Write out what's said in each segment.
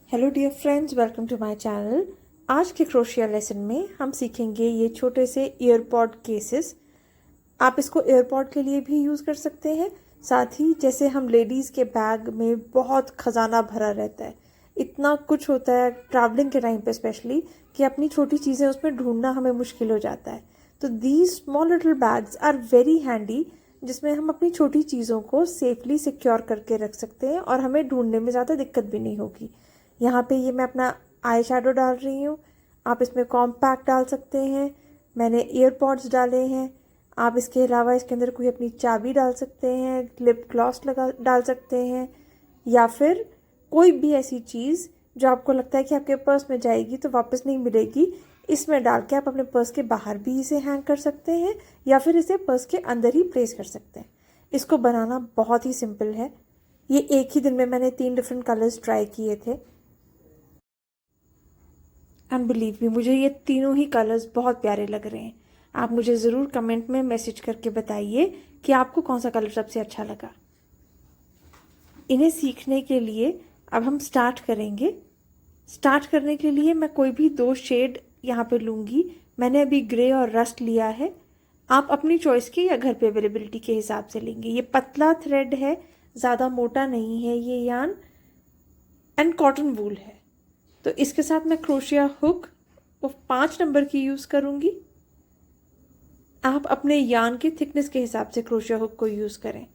Hello dear friends, welcome to my channel. आज के crochet lesson में हम सीखेंगे ये छोटे से ईयरपॉड केसेस। आप इसको ईयरपॉड के लिए भी यूज़ कर सकते हैं। साथ ही जैसे हम लेडीज़ के बैग में बहुत ख़जाना भरा रहता है, इतना कुछ होता है ट्रैवलिंग के टाइम पे स्पेशली, कि अपनी छोटी चीज़ें उसमें ढूंढना हमें मुश्किल हो जाता है। तो these small little bags are very handy, जिसमें हम अपनी छोटी चीज़ों को सेफली सिक्योर करके रख सकते हैं और हमें ढूंढने में ज़्यादा दिक्कत भी नहीं होगी। यहाँ पे ये मैं अपना आई शेडो डाल रही हूँ। आप इसमें कॉम्पैक्ट डाल सकते हैं। मैंने ईयरपॉड्स डाले हैं। आप इसके अलावा इसके अंदर कोई अपनी चाबी डाल सकते हैं, लिप ग्लॉस लगा डाल सकते हैं, या फिर कोई भी ऐसी चीज़ जो आपको लगता है कि आपके पर्स में जाएगी तो वापस नहीं मिलेगी, इसमें डाल के आप अपने पर्स के बाहर भी इसे हैंग कर सकते हैं या फिर इसे पर्स के अंदर ही प्लेस कर सकते हैं। इसको बनाना बहुत ही सिंपल है। ये एक ही दिन में मैंने 3 डिफरेंट कलर्स ट्राई किए थे एंड बिलीव मी, मुझे ये तीनों ही कलर्स बहुत प्यारे लग रहे हैं। आप मुझे ज़रूर कमेंट में मैसेज करके बताइए कि आपको कौन सा कलर सबसे अच्छा लगा। इन्हें सीखने के लिए अब हम स्टार्ट करेंगे। स्टार्ट करने के लिए मैं कोई भी 2 शेड यहाँ पे लूँगी। मैंने अभी ग्रे और रस्ट लिया है। आप अपनी चॉइस के या घर पे अवेलेबिलिटी के हिसाब से लेंगे। ये पतला थ्रेड है, ज़्यादा मोटा नहीं है ये यार्न, एंड कॉटन वूल है। तो इसके साथ मैं क्रोशिया हुक 5 नंबर की यूज़ करूँगी। आप अपने यार्न के थिकनेस के हिसाब से क्रोशिया हुक को यूज़ करें।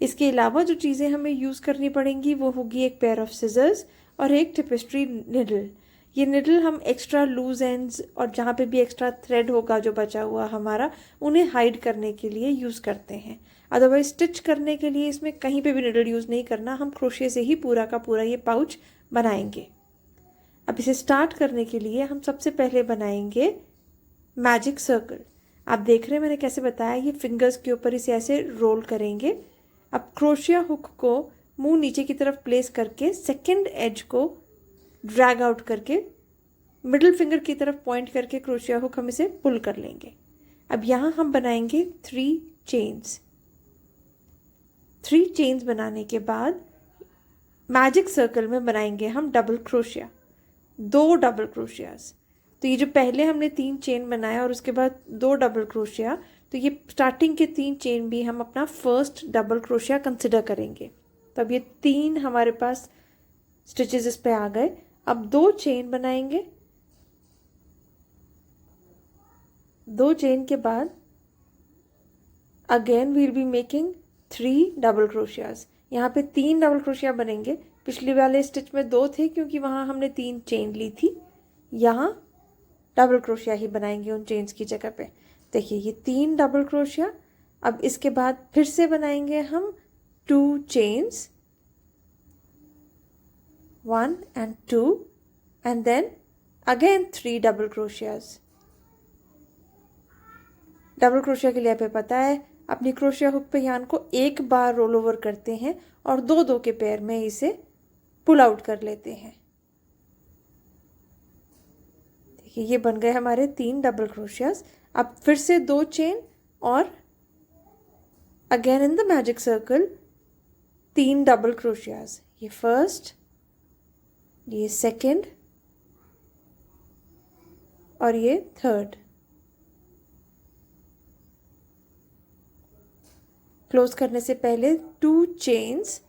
इसके अलावा जो चीज़ें हमें यूज़ करनी पड़ेंगी वो होगी एक पेयर ऑफ सिजर्स और एक टेपेस्ट्री निडल। ये निडल हम एक्स्ट्रा लूज एंड्स और जहाँ पे भी एक्स्ट्रा थ्रेड होगा जो बचा हुआ हमारा, उन्हें हाइड करने के लिए यूज़ करते हैं। अदरवाइज स्टिच करने के लिए इसमें कहीं पे भी निडल यूज़ नहीं करना। हम क्रोशिया से ही पूरा का पूरा ये पाउच बनाएंगे। अब इसे स्टार्ट करने के लिए हम सबसे पहले बनाएंगे मैजिक सर्कल। आप देख रहे हैं मैंने कैसे बताया, ये फिंगर्स के ऊपर इसे ऐसे रोल करेंगे। अब क्रोशिया हुक को मुंह नीचे की तरफ प्लेस करके सेकंड एज को ड्रैग आउट करके मिडिल फिंगर की तरफ पॉइंट करके क्रोशिया हुक हम इसे पुल कर लेंगे। अब यहाँ हम बनाएंगे 3 चेन्स। 3 चेन्स बनाने के बाद मैजिक सर्कल में बनाएंगे हम डबल क्रोशिया, 2 डबल क्रोशियाज। तो ये जो पहले हमने 3 चेन बनाया और उसके बाद 2 डबल क्रोशिया, तो ये स्टार्टिंग के 3 चेन भी हम अपना फर्स्ट डबल क्रोशिया कंसिडर करेंगे। तो अब ये 3 हमारे पास स्टिचेस इस पे आ गए। अब 2 चेन बनाएंगे। 2 चेन के बाद again will be making 3 double crochets. यहाँ पे 3 डबल क्रोशिया बनेंगे। पिछले वाले स्टिच में 2 थे क्योंकि वहाँ हमने 3 चेन ली थी। यहाँ डबल क्रोशिया ही बनाएंगे उन चेन्स की जगह पे। देखिए ये 3 डबल क्रोशिया। अब इसके बाद फिर से बनाएंगे हम 2 chains, 1 and 2, and then again 3 double crochets. Double crochet के लिए हमें पता है, अपनी क्रोशिया हुक पे यार्न को एक बार रोल ओवर करते हैं और 2-2 के पेयर में इसे पुल आउट कर लेते हैं। देखिए ये बन गए हमारे 3 डबल क्रोशियाज। अब फिर से 2 चेन और again in the magic circle 3 double crochets. ये फर्स्ट, ये सेकंड और ये थर्ड। क्लोज करने से पहले 2 चेन्स।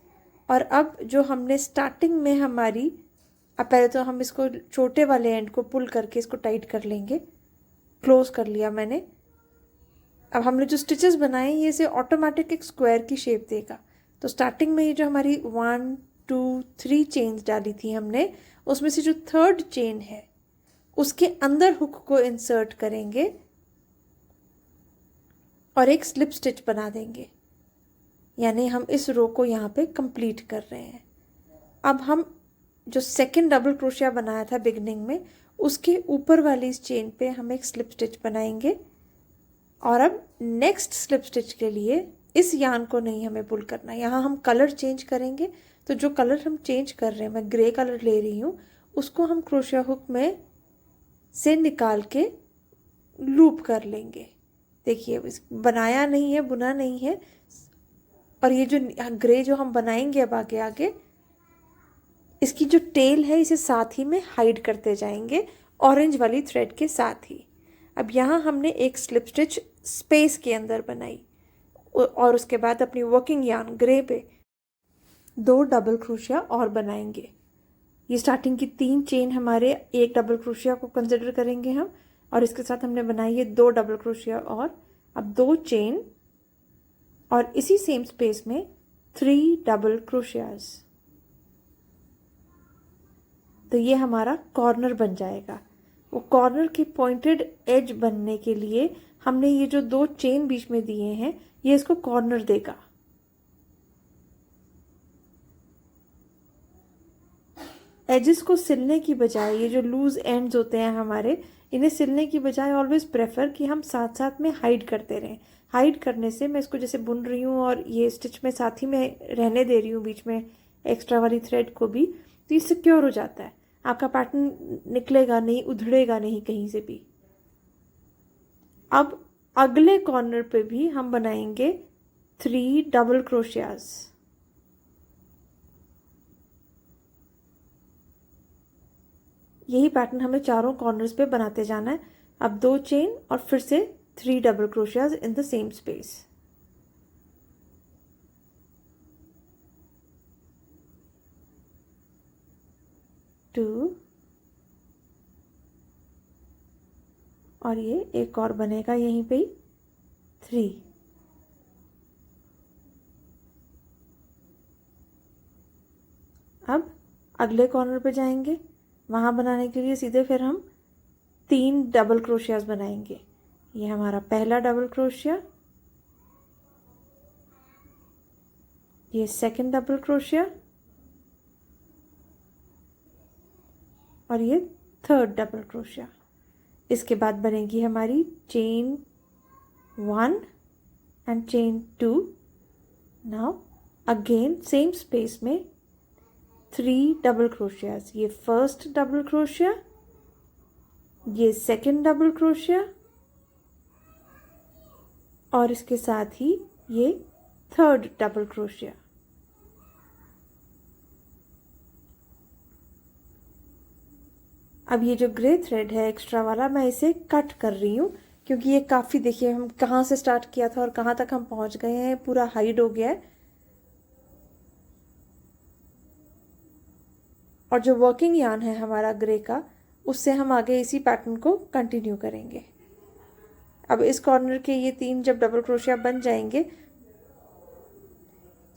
और अब जो हमने स्टार्टिंग में हमारी, अब पहले तो हम इसको छोटे वाले एंड को पुल करके इसको टाइट कर लेंगे। क्लोज कर लिया मैंने। अब हमने जो स्टिचेस बनाए ये इसे ऑटोमेटिक एक स्क्वायर की शेप देगा। तो स्टार्टिंग में ये जो हमारी 1 2 3 चेन्स डाली थी हमने, उसमें से जो थर्ड चेन है उसके अंदर हुक को इंसर्ट करेंगे और एक स्लिप स्टिच बना देंगे। यानी हम इस रो को यहाँ पे कंप्लीट कर रहे हैं। अब हम जो सेकंड डबल क्रोशिया बनाया था बिगनिंग में, उसके ऊपर वाली इस चेन पे हम एक स्लिप स्टिच बनाएंगे। और अब नेक्स्ट स्लिप स्टिच के लिए इस यार्न को नहीं हमें पुल करना, यहाँ हम कलर चेंज करेंगे। तो जो कलर हम चेंज कर रहे हैं, मैं ग्रे कलर ले रही हूँ, उसको हम क्रोशिया हुक में से निकाल के लूप कर लेंगे। देखिए बनाया नहीं है, बुना नहीं है। और ये जो ग्रे जो हम बनाएंगे अब आगे आगे, इसकी जो टेल है इसे साथ ही में हाइड करते जाएंगे ऑरेंज वाली थ्रेड के साथ ही। अब यहाँ हमने एक स्लिप स्टिच स्पेस के अंदर बनाई और उसके बाद अपनी वर्किंग यार्न ग्रे पे 2 डबल क्रोशिया और बनाएंगे। ये स्टार्टिंग की 3 चेन हमारे एक डबल क्रोशिया को कंसिडर करेंगे हम, और इसके साथ हमने बनाई है 2 डबल क्रोशिया और अब 2 चेन और इसी सेम स्पेस में 3 डबल क्रोशियाज। तो ये हमारा कॉर्नर बन जाएगा। वो कॉर्नर के पॉइंटेड एज बनने के लिए हमने ये जो 2 चेन बीच में दिए हैं ये इसको कॉर्नर देगा। एजेस को सिलने की बजाय, ये जो लूज एंड्स होते हैं हमारे, इन्हें सिलने की बजाय ऑलवेज प्रेफर कि हम साथ साथ में हाइड करते रहें। हाइड करने से मैं इसको जैसे बुन रही हूँ और ये स्टिच में साथ ही में रहने दे रही हूँ बीच में एक्स्ट्रा वाली थ्रेड को भी, तो ये सिक्योर हो जाता है। आपका पैटर्न निकलेगा नहीं, उधड़ेगा नहीं कहीं से भी। अब अगले कॉर्नर पे भी हम बनाएंगे 3 डबल क्रोशियाज। यही पैटर्न हमें चारों कॉर्नर्स पे बनाते जाना है। अब 2 चेन और फिर से 3 double crochets in the same space. Two, और ये एक और बनेगा यहीं पे ही 3। अब अगले कॉर्नर पे जाएंगे, वहां बनाने के लिए सीधे फिर हम 3 डबल क्रोशियाज बनाएंगे। ये हमारा पहला डबल क्रोशिया, ये सेकंड डबल क्रोशिया और ये थर्ड डबल क्रोशिया। इसके बाद बनेगी हमारी chain 1 and chain 2। Now again same space में 3 डबल क्रोशियाज। ये फर्स्ट डबल क्रोशिया, ये सेकंड डबल क्रोशिया और इसके साथ ही ये थर्ड डबल क्रोशिया। अब ये जो ग्रे थ्रेड है एक्स्ट्रा वाला, मैं इसे कट कर रही हूँ क्योंकि ये काफ़ी, देखिए हम कहाँ से स्टार्ट किया था और कहाँ तक हम पहुँच गए हैं, पूरा हाइड हो गया है। और जो वर्किंग यार्न है हमारा ग्रे का, उससे हम आगे इसी पैटर्न को कंटिन्यू करेंगे। अब इस कॉर्नर के ये 3 जब डबल क्रोशिया बन जाएंगे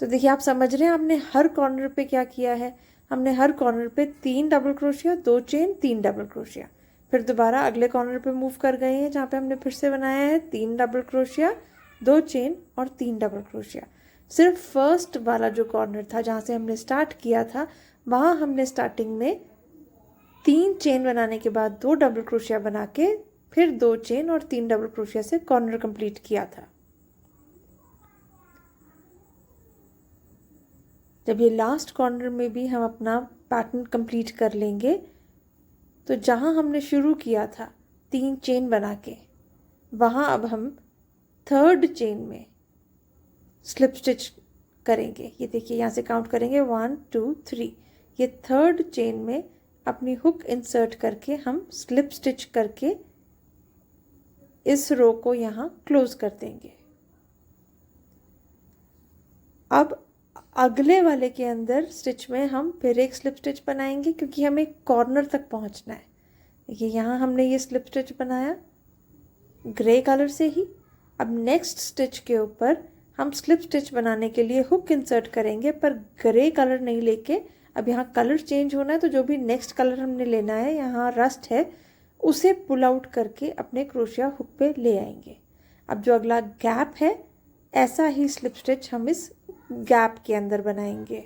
तो देखिए आप समझ रहे हैं हमने हर कॉर्नर पे क्या किया है। हमने हर कॉर्नर पे 3 double crochet, 2 chain, 3 double crochet. फिर दोबारा अगले कॉर्नर पे मूव कर गए हैं जहाँ पे हमने फिर से बनाया है 3 डबल क्रोशिया, 2 चेन और 3 डबल क्रोशिया। सिर्फ फर्स्ट वाला जो कॉर्नर था जहाँ से हमने स्टार्ट किया था, वहाँ हमने स्टार्टिंग में 3 चेन बनाने के बाद 2 डबल क्रोशिया बना के फिर 2 चेन और 3 डबल क्रोशिया से कॉर्नर कंप्लीट किया था। जब ये लास्ट कॉर्नर में भी हम अपना पैटर्न कंप्लीट कर लेंगे तो जहाँ हमने शुरू किया था 3 चेन बना के, वहाँ अब हम थर्ड चेन में स्लिप स्टिच करेंगे। ये देखिए यहाँ से काउंट करेंगे 1 2 3। ये थर्ड चेन में अपनी हुक इंसर्ट करके हम स्लिप स्टिच करके इस रो को यहाँ क्लोज कर देंगे। अब अगले वाले के अंदर स्टिच में हम फिर एक स्लिप स्टिच बनाएंगे क्योंकि हमें कॉर्नर तक पहुँचना है। देखिए यहाँ हमने ये स्लिप स्टिच बनाया ग्रे कलर से ही। अब नेक्स्ट स्टिच के ऊपर हम स्लिप स्टिच बनाने के लिए हुक इंसर्ट करेंगे, पर ग्रे कलर नहीं लेके अब यहाँ कलर चेंज होना है, तो जो भी नेक्स्ट कलर हमने लेना है, यहाँ रस्ट है, उसे पुल आउट करके अपने क्रोशिया हुक पे ले आएंगे। अब जो अगला गैप है, ऐसा ही स्लिप स्टिच हम इस गैप के अंदर बनाएंगे।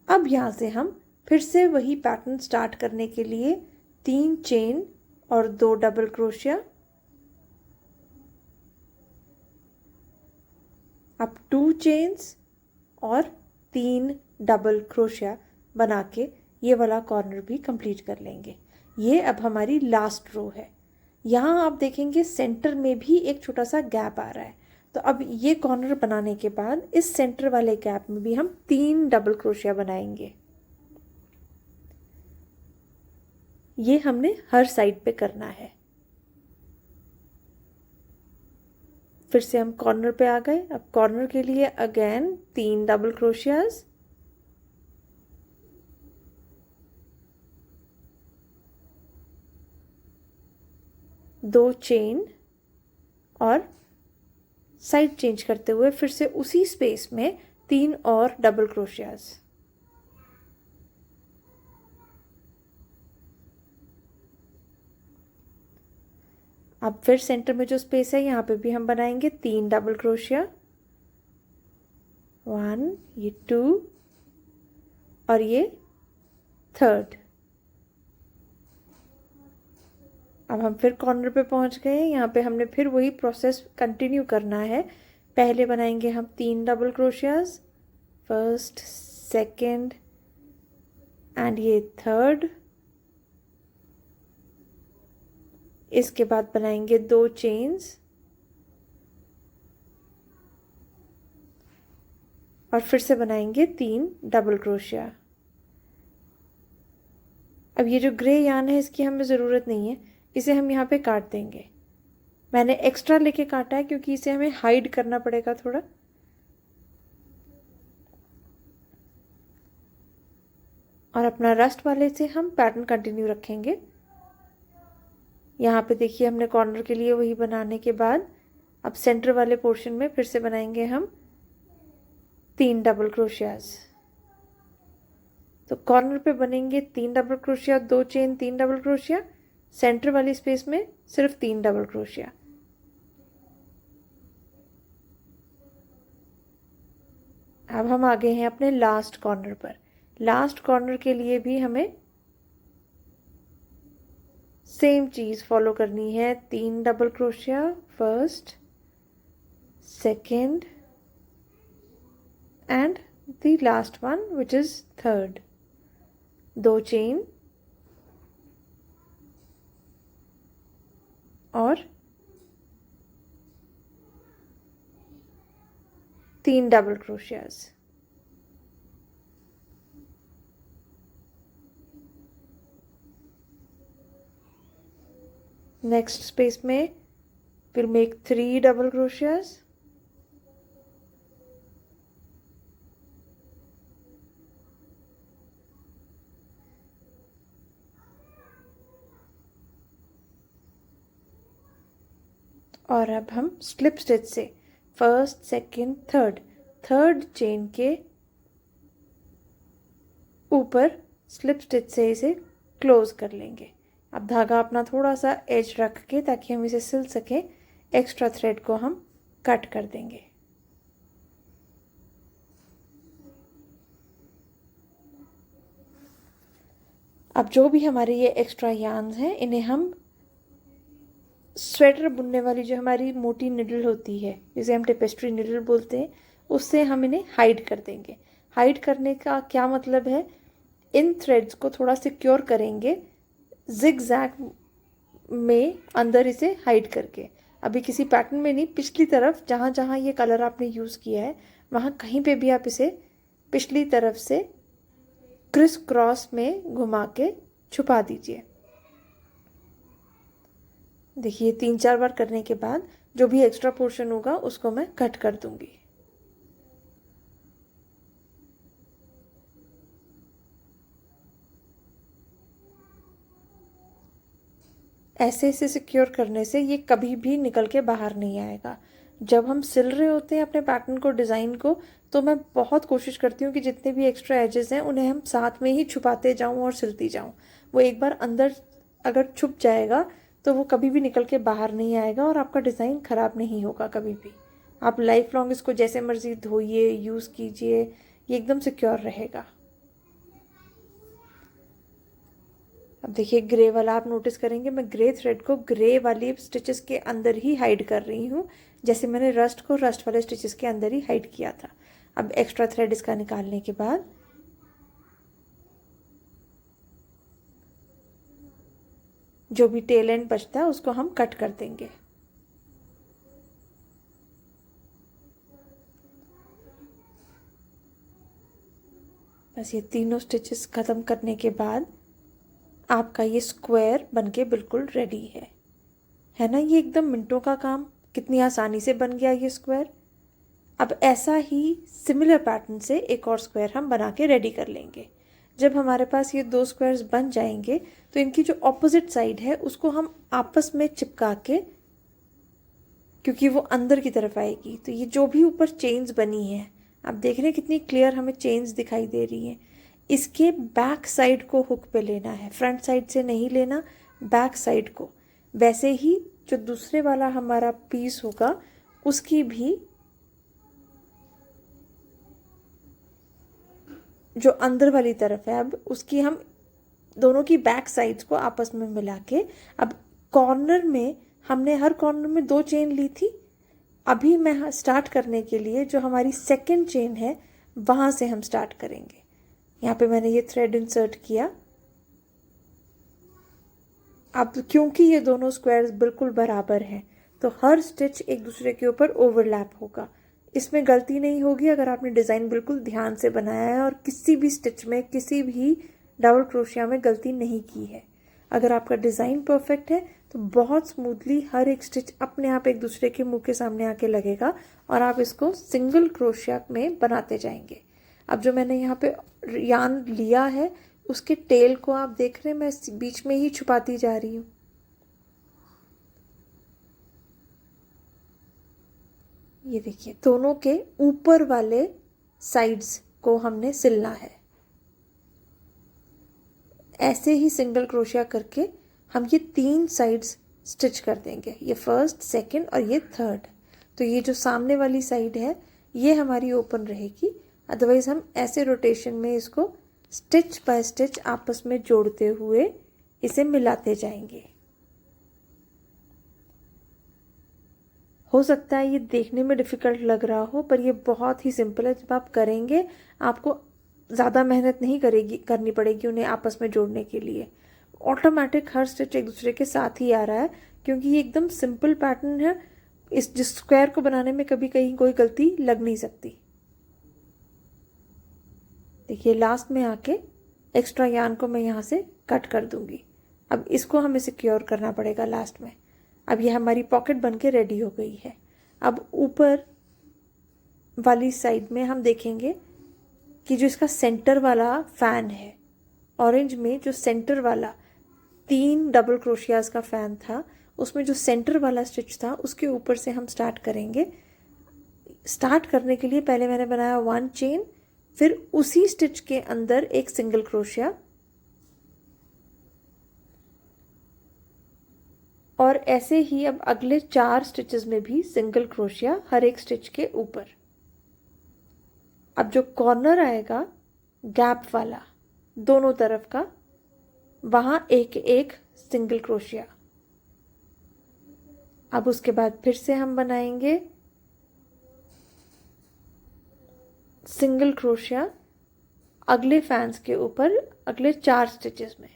अब यहाँ से हम फिर से वही पैटर्न स्टार्ट करने के लिए 3 चेन और 2 डबल क्रोशिया। अब 2 चेन्स और 3 डबल क्रोशिया बना के ये वाला कॉर्नर भी कंप्लीट कर लेंगे। ये अब हमारी लास्ट रो है। यहाँ आप देखेंगे सेंटर में भी एक छोटा सा गैप आ रहा है, तो अब ये कॉर्नर बनाने के बाद इस सेंटर वाले गैप में भी हम 3 डबल क्रोशिया बनाएंगे। ये हमने हर साइड पे करना है। फिर से हम कॉर्नर पे आ गए। अब कॉर्नर के लिए अगेन 3 डबल क्रोशियाज, दो चेन और साइड चेंज करते हुए फिर से उसी स्पेस में 3 और डबल क्रोशियाज। अब फिर सेंटर में जो स्पेस है यहाँ पे भी हम बनाएंगे 3 डबल क्रोशिया, 1, ये 2 और ये 3rd। अब हम फिर कॉर्नर पे पहुंच गए। यहाँ पे हमने फिर वही प्रोसेस कंटिन्यू करना है। पहले बनाएंगे हम 3 double crochets, first, second and ये 3rd। इसके बाद बनाएंगे 2 चेन्स और फिर से बनाएंगे 3 डबल क्रोशिया। अब ये जो ग्रे यार्न है इसकी हमें ज़रूरत नहीं है, इसे हम यहाँ पे काट देंगे। मैंने एक्स्ट्रा लेके काटा है क्योंकि इसे हमें हाइड करना पड़ेगा थोड़ा। और अपना रस्ट वाले से हम पैटर्न कंटिन्यू रखेंगे। यहाँ पे देखिए हमने कॉर्नर के लिए वही बनाने के बाद अब सेंटर वाले पोर्शन में फिर से बनाएंगे हम 3 डबल क्रोशियाज। तो कॉर्नर पे बनेंगे 3 double crochet, 2 chain, 3 double crochet. Centre वाली स्पेस में सिर्फ 3 डबल क्रोशिया। अब हम आ गए हैं अपने लास्ट कॉर्नर पर। लास्ट कॉर्नर के लिए भी हमें सेम चीज़ फॉलो करनी है। 3 double crochet, first, second and the last one which is 3rd। 2 chain और 3 डबल क्रोशियाज। नेक्स्ट स्पेस में we'll make 3 double crochets, और अब हम स्लिप स्टिच से फर्स्ट, सेकंड, थर्ड चेन के ऊपर स्लिप स्टिच से इसे क्लोज कर लेंगे। अब धागा अपना थोड़ा सा एज रख के ताकि हम इसे सिल सकें, एक्स्ट्रा थ्रेड को हम कट कर देंगे। अब जो भी हमारे ये एक्स्ट्रा यार्न्स हैं इन्हें हम स्वेटर बुनने वाली जो हमारी मोटी निडल होती है जिसे हम टेपेस्ट्री निडल बोलते हैं उससे हम इन्हें हाइड कर देंगे। हाइड करने का क्या मतलब है, इन थ्रेड्स को थोड़ा सिक्योर करेंगे जिग जैग में अंदर इसे हाइड करके। अभी किसी पैटर्न में नहीं, पिछली तरफ जहाँ जहाँ ये कलर आपने यूज़ किया है वहाँ कहीं पे भी आप इसे पिछली तरफ से क्रिस क्रॉस में घुमा के छुपा दीजिए। देखिए 3-4 बार करने के बाद जो भी एक्स्ट्रा पोर्शन होगा उसको मैं कट कर दूंगी। ऐसे से सिक्योर करने से ये कभी भी निकल के बाहर नहीं आएगा। जब हम सिल रहे होते हैं अपने पैटर्न को, डिज़ाइन को, तो मैं बहुत कोशिश करती हूँ कि जितने भी एक्स्ट्रा एजेस हैं उन्हें हम साथ में ही छुपाते जाऊँ और सिलती जाऊँ। वो एक बार अंदर अगर छुप जाएगा तो वो कभी भी निकल के बाहर नहीं आएगा और आपका डिज़ाइन ख़राब नहीं होगा कभी भी। आप लाइफ लॉन्ग इसको जैसे मर्जी धोइए, यूज़ कीजिए, ये एकदम सिक्योर रहेगा। अब देखिए ग्रे वाला आप नोटिस करेंगे मैं ग्रे थ्रेड को ग्रे वाली स्टिचेस के अंदर ही हाइड कर रही हूँ, जैसे मैंने रस्ट को रस्ट वाले स्टिचेस के अंदर ही हाइड किया था। अब एक्स्ट्रा थ्रेड इसका निकालने के बाद जो भी टेल एंड बचता है उसको हम कट कर देंगे। बस ये तीनों स्टिचेस ख़त्म करने के बाद आपका ये स्क्वायर बनके बिल्कुल रेडी है ना। ये एकदम मिनटों का काम, कितनी आसानी से बन गया ये स्क्वायर। अब ऐसा ही सिमिलर पैटर्न से एक और स्क्वायर हम बना के रेडी कर लेंगे। जब हमारे पास ये 2 स्क्वायर्स बन जाएंगे तो इनकी जो ऑपोजिट साइड है उसको हम आपस में चिपका के, क्योंकि वो अंदर की तरफ आएगी, तो ये जो भी ऊपर चेन्स बनी है, आप देख रहे हैं कितनी क्लियर हमें चेन्स दिखाई दे रही हैं। इसके बैक साइड को हुक पे लेना है, फ्रंट साइड से नहीं लेना, बैक साइड को। वैसे ही जो दूसरे वाला हमारा पीस होगा उसकी भी जो अंदर वाली तरफ है, अब उसकी हम दोनों की बैक साइड्स को आपस में मिला के, अब कॉर्नर में हमने हर कॉर्नर में 2 चेन ली थी। अभी मैं स्टार्ट करने के लिए जो हमारी सेकंड चेन है वहाँ से हम स्टार्ट करेंगे। यहाँ पे मैंने ये थ्रेड इंसर्ट किया। अब क्योंकि ये दोनों स्क्वायर्स बिल्कुल बराबर हैं तो हर स्टिच एक दूसरे के ऊपर ओवरलैप होगा। इसमें गलती नहीं होगी अगर आपने डिज़ाइन बिल्कुल ध्यान से बनाया है और किसी भी स्टिच में किसी भी डबल क्रोशिया में गलती नहीं की है। अगर आपका डिज़ाइन परफेक्ट है तो बहुत स्मूथली हर एक स्टिच अपने आप एक दूसरे के मुंह के सामने आके लगेगा और आप इसको सिंगल क्रोशिया में बनाते जाएंगे। अब जो मैंने यहाँ पे यार्न लिया है उसके टेल को आप देख रहे हैं, मैं बीच में ही छुपाती जा रही हूँ। ये देखिए दोनों के ऊपर वाले साइड्स को हमने सिलना है। ऐसे ही सिंगल क्रोशिया करके हम ये 3 साइड्स स्टिच कर देंगे, ये फर्स्ट, सेकंड और ये थर्ड। तो ये जो सामने वाली साइड है ये हमारी ओपन रहेगी, अदरवाइज हम ऐसे रोटेशन में इसको स्टिच बाय स्टिच आपस में जोड़ते हुए इसे मिलाते जाएंगे। हो सकता है ये देखने में डिफ़िकल्ट लग रहा हो पर ये बहुत ही सिंपल है। जब आप करेंगे आपको ज़्यादा मेहनत नहीं करनी पड़ेगी उन्हें आपस में जोड़ने के लिए। ऑटोमेटिक हर स्टिच एक दूसरे के साथ ही आ रहा है क्योंकि ये एकदम सिंपल पैटर्न है। जिस स्क्वायर को बनाने में कभी कहीं कोई गलती लग नहीं सकती। देखिए लास्ट में आके एक्स्ट्रा यार्न को मैं यहाँ से कट कर दूंगी। अब इसको हमें सिक्योर करना पड़ेगा लास्ट में। अब ये हमारी पॉकेट बनके रेडी हो गई है। अब ऊपर वाली साइड में हम देखेंगे कि जो इसका सेंटर वाला फैन है, ऑरेंज में जो सेंटर वाला 3 डबल क्रोशियाज का फैन था, उसमें जो सेंटर वाला स्टिच था उसके ऊपर से हम स्टार्ट करेंगे। स्टार्ट करने के लिए पहले मैंने बनाया 1 चेन, फिर उसी स्टिच के अंदर एक सिंगल क्रोशिया और ऐसे ही अब अगले 4 स्टिचेस में भी सिंगल क्रोशिया हर एक स्टिच के ऊपर। अब जो कॉर्नर आएगा गैप वाला दोनों तरफ का, वहां एक एक सिंगल क्रोशिया। अब उसके बाद फिर से हम बनाएंगे सिंगल क्रोशिया अगले फैंस के ऊपर अगले 4 स्टिचेस में।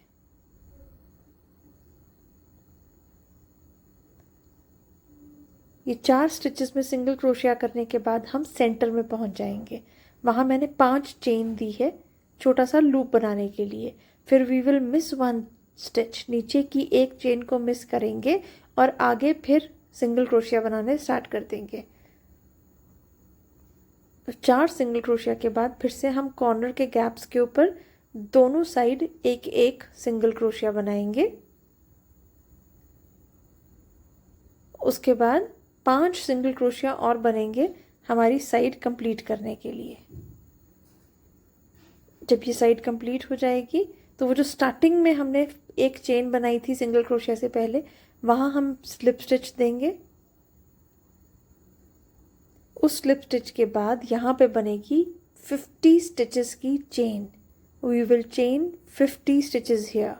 ये 4 स्टिचेस में सिंगल क्रोशिया करने के बाद हम सेंटर में पहुंच जाएंगे। वहां मैंने 5 चेन दी है छोटा सा लूप बनाने के लिए। फिर वी विल मिस 1 स्टिच, नीचे की एक चेन को मिस करेंगे और आगे फिर सिंगल क्रोशिया बनाने स्टार्ट कर देंगे। तो 4 सिंगल क्रोशिया के बाद फिर से हम कॉर्नर के गैप्स के ऊपर दोनों साइड एक एक सिंगल क्रोशिया बनाएंगे। उसके बाद 5 सिंगल क्रोशिया और बनेंगे हमारी साइड कंप्लीट करने के लिए। जब ये साइड कंप्लीट हो जाएगी तो वो जो स्टार्टिंग में हमने एक चेन बनाई थी सिंगल क्रोशिया से पहले, वहाँ हम स्लिप स्टिच देंगे। उस स्लिप स्टिच के बाद यहाँ पे बनेगी 50 स्टिचेस की चेन। We will chain 50 stitches here.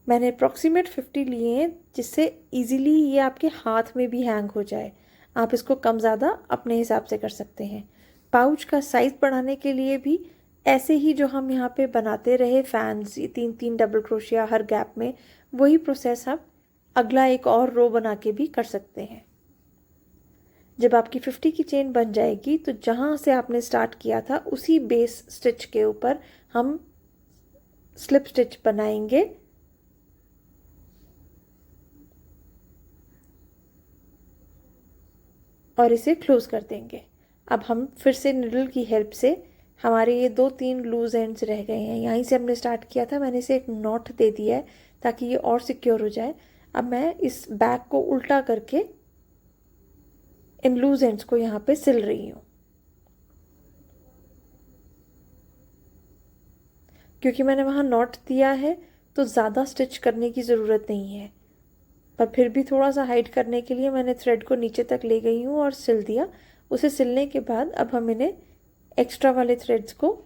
मैंने अप्रॉक्सीमेट 50 लिए हैं जिससे इजीली ये आपके हाथ में भी हैंग हो जाए। आप इसको कम ज़्यादा अपने हिसाब से कर सकते हैं। पाउच का साइज़ बढ़ाने के लिए भी ऐसे ही जो हम यहाँ पे बनाते रहे फैंस, 3-3 डबल क्रोशिया हर गैप में, वही प्रोसेस आप अगला एक और रो बना के भी कर सकते हैं। जब आपकी 50 की चेन बन जाएगी तो जहाँ से आपने स्टार्ट किया था उसी बेस स्टिच के ऊपर हम स्लिप स्टिच बनाएंगे और इसे क्लोज कर देंगे। अब हम फिर से निडल की हेल्प से, हमारे ये 2-3 लूज एंड्स रह गए हैं, यहीं से हमने स्टार्ट किया था, मैंने इसे एक नॉट दे दिया है ताकि ये और सिक्योर हो जाए। अब मैं इस बैग को उल्टा करके इन लूज एंड्स को यहाँ पे सिल रही हूँ। क्योंकि मैंने वहाँ नॉट दिया है तो ज़्यादा स्टिच करने की ज़रूरत नहीं है, पर फिर भी थोड़ा सा हाइड करने के लिए मैंने थ्रेड को नीचे तक ले गई हूँ और सिल दिया। उसे सिलने के बाद अब हम इन्हें एक्स्ट्रा वाले थ्रेड्स को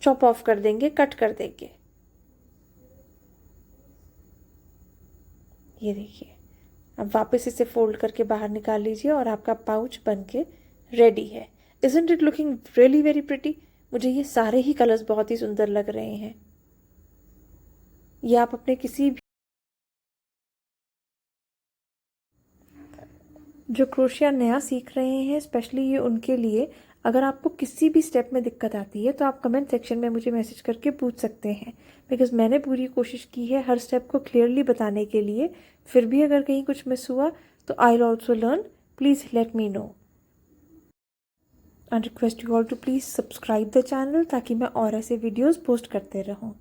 चॉप ऑफ कर देंगे, कट कर देंगे। ये देखिए, अब वापस इसे फोल्ड करके बाहर निकाल लीजिए और आपका पाउच बनके रेडी है। Isn't it looking really very pretty? मुझे ये सारे ही कलर्स बहुत ही सुंदर लग रहे हैं। ये आप अपने किसी भी जो क्रोशिया नया सीख रहे हैं, स्पेशली ये उनके लिए, अगर आपको किसी भी स्टेप में दिक्कत आती है तो आप कमेंट सेक्शन में मुझे मैसेज करके पूछ सकते हैं, बिकॉज मैंने पूरी कोशिश की है हर स्टेप को क्लियरली बताने के लिए। फिर भी अगर कहीं कुछ मिस हुआ तो I will also learn, please let me know. And request you all to please subscribe the channel ताकि मैं और ऐसे वीडियोज़ पोस्ट करते रहूँ।